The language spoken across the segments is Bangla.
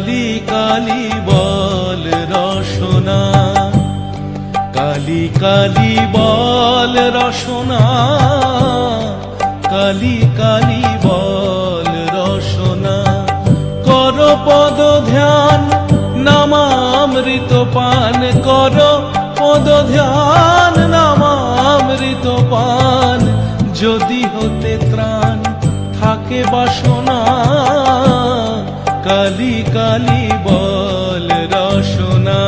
কালি কালি বল রসনা, কালি কালি বল রসনা, কালি কালি বল রসনা। কর পদ ধ্যান নামামৃত পান, কর পদ ধ্যান নামামৃত পান। যদি হতে ত্রাণ থাকে বাসনা, কালি কালি বল রসনা,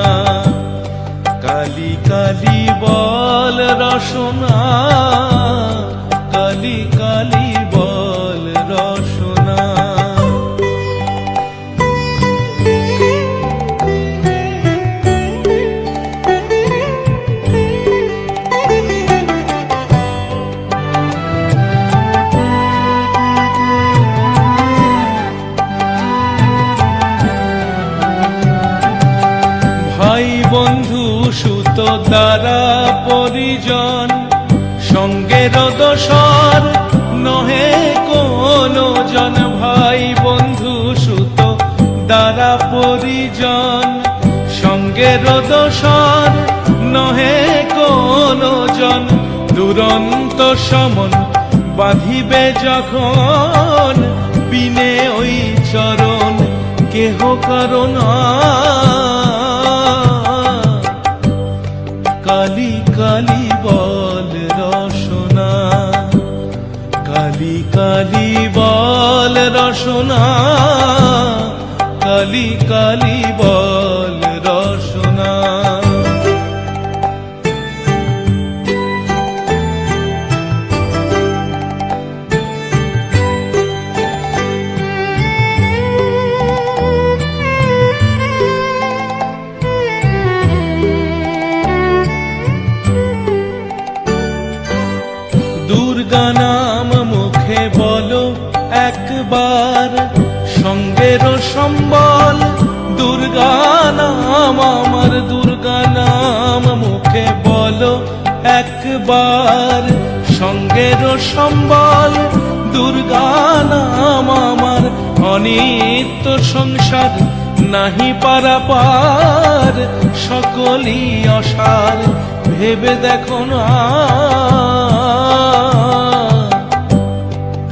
কালি কালি বল রসনা, কালি কালি বল রসনা। ভাই বন্ধু সুত দ্বারা পরিজন, সঙ্গের দোসর নহে কোনো জন। ভাই বন্ধু সুত দ্বারা পরিজন, সঙ্গের দোসর নহে কোনো জন। দুরন্ত সমন বাঁধিবে যখন, বিনে ওই চরণ কেহ কারণ। কালি কালি বল রসনা, কালি কালি বল রসনা, কালি কালি বল রসনা। দুর্গা নাম মুখে বলো একবার, সঙ্গের সম্বল দুর্গা নাম আমার। দুর্গা নাম মুখে বলো একবার, সঙ্গের সম্বল দুর্গা নাম আমার। অনিত্য সংসার নাহি পারাপার, সকলই অসার ভেবে দেখো না।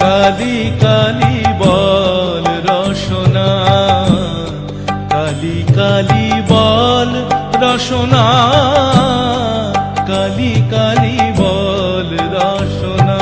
কালি কালি বল রসনা, কালি কালি বল রসনা, কালি কালি বল রসনা।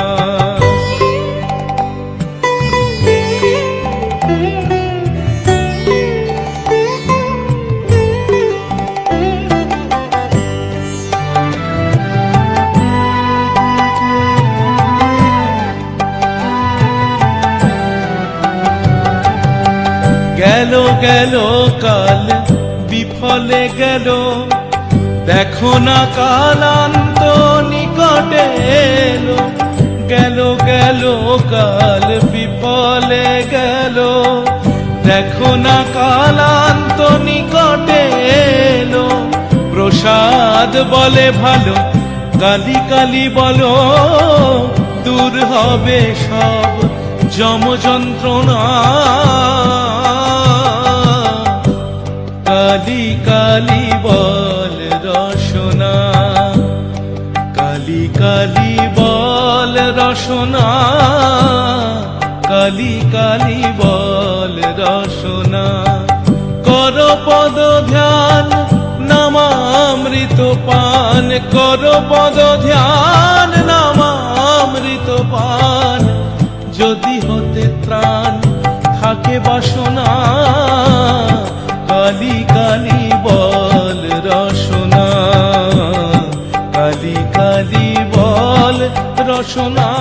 গেল গেল কাল বিফলে গেল, দেখো না কালান্ত নিকটে এলো। গেল গেল কাল বিফলে গেল, দেখো না কালান্ত নিকটে এলো। প্রসাদ বলে ভালো, কালি কালি বলো, দূর হবে সব যম যন্ত্রণা। কালি কালি বল রসনা, কালি কালি বল রসনা, কালি কালি বল রসনা। কর পদ ধ্যান নামামৃত পান, কর পদ ধ্যান নামামৃত পান। যদি হতে ত্রাণ থাকে বাসনা, কালি কালি বল রসনা, কালি কালি বল রসনা,